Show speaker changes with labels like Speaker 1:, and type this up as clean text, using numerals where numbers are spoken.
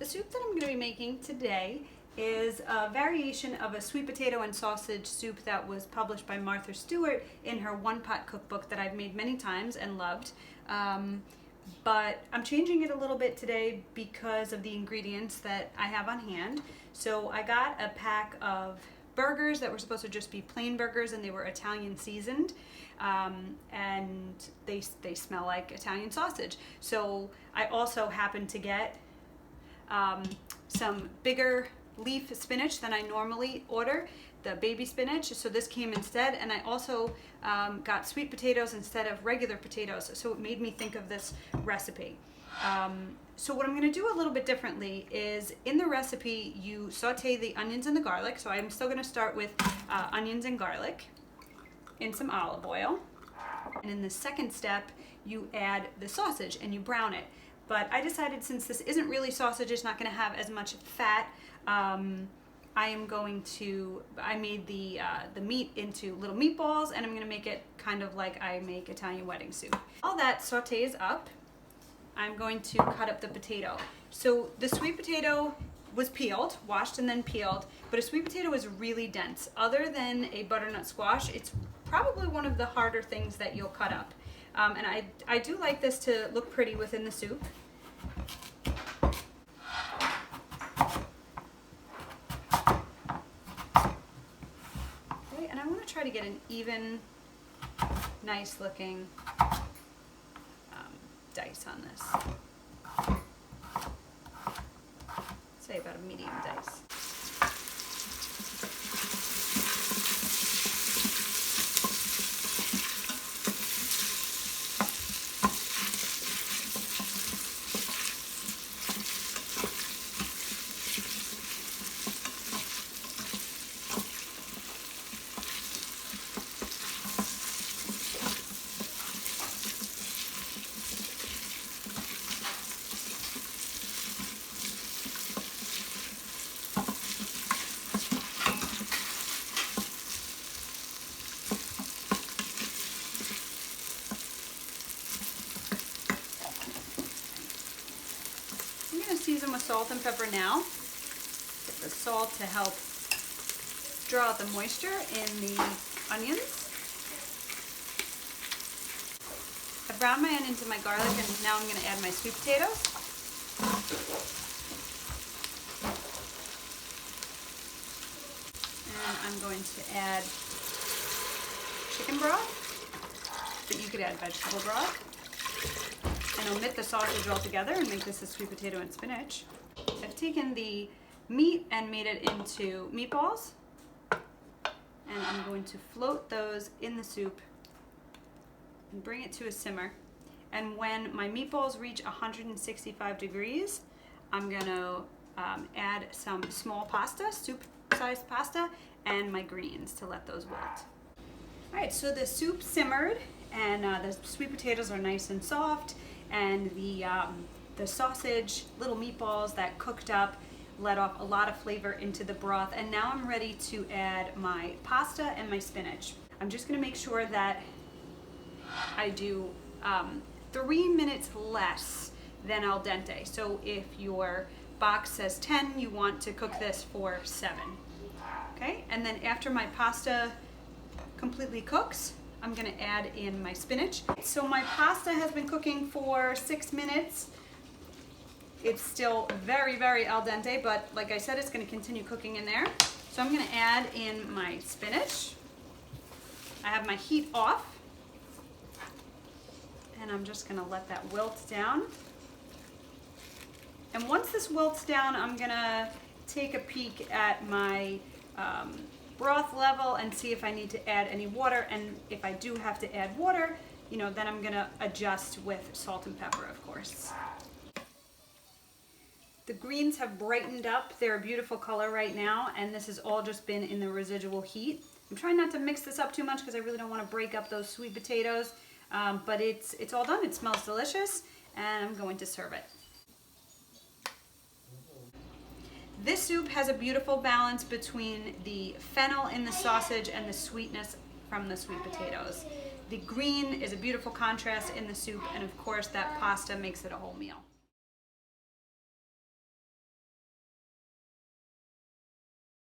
Speaker 1: The soup that I'm going to be making today is a variation of a sweet potato and sausage soup that was published by Martha Stewart in her one-pot cookbook that I've made many times and loved. But I'm changing it a little bit today because of the ingredients that I have on hand. So I got a pack of burgers that were supposed to just be plain burgers, and they were Italian seasoned, and they smell like Italian sausage. So I also happened to get some bigger leaf spinach than I normally order, the baby spinach, so this came instead. And I also got sweet potatoes instead of regular potatoes, so it made me think of this recipe. So what I'm going to do a little bit differently is, in the recipe you saute the onions and the garlic, so I'm still going to start with onions and garlic in some olive oil, and in the second step you add the sausage and you brown it. But I decided, since this isn't really sausage, it's not going to have as much fat, I made the meat into little meatballs, and I'm going to make it kind of like I make Italian wedding soup. All that sautés up, I'm going to cut up the potato. So the sweet potato was peeled, washed and then peeled, but a sweet potato is really dense. Other than a butternut squash, it's probably one of the harder things that you'll cut up. And I do like this to look pretty within the soup. Okay, and I want to try to get an even, nice looking dice on this. Say about a medium dice. Season with salt and pepper now. Get the salt to help draw out the moisture in the onions. I've browned my onions and my garlic, and now I'm going to add my sweet potatoes. And I'm going to add chicken broth, but you could add vegetable broth. And omit the sausage altogether and make this a sweet potato and spinach. I've taken the meat and made it into meatballs, and I'm going to float those in the soup and bring it to a simmer. And when my meatballs reach 165 degrees, I'm going to add some small pasta, soup-sized pasta, and my greens to let those wilt. Alright, so the soup simmered, and the sweet potatoes are nice and soft, and the sausage, little meatballs that cooked up, let off a lot of flavor into the broth. And now I'm ready to add my pasta and my spinach. I'm just going to make sure that I do 3 minutes less than al dente. So if your box says 10, you want to cook this for 7. Okay, and then after my pasta completely cooks, I'm going to add in my spinach. So my pasta has been cooking for 6 minutes. It's still very, very al dente, but like I said, it's going to continue cooking in there. So I'm going to add in my spinach. I have my heat off, and I'm just going to let that wilt down. And once this wilts down, I'm going to take a peek at my broth level and see if I need to add any water, and if I do have to add water, then I'm gonna adjust with salt and pepper, of course. The greens have brightened up. They're a beautiful color right now, and this has all just been in the residual heat. I'm trying not to mix this up too much because I really don't want to break up those sweet potatoes, but it's all done. It smells delicious, and I'm going to serve it. This soup has a beautiful balance between the fennel in the sausage and the sweetness from the sweet potatoes. The green is a beautiful contrast in the soup, and of course that pasta makes it a whole meal.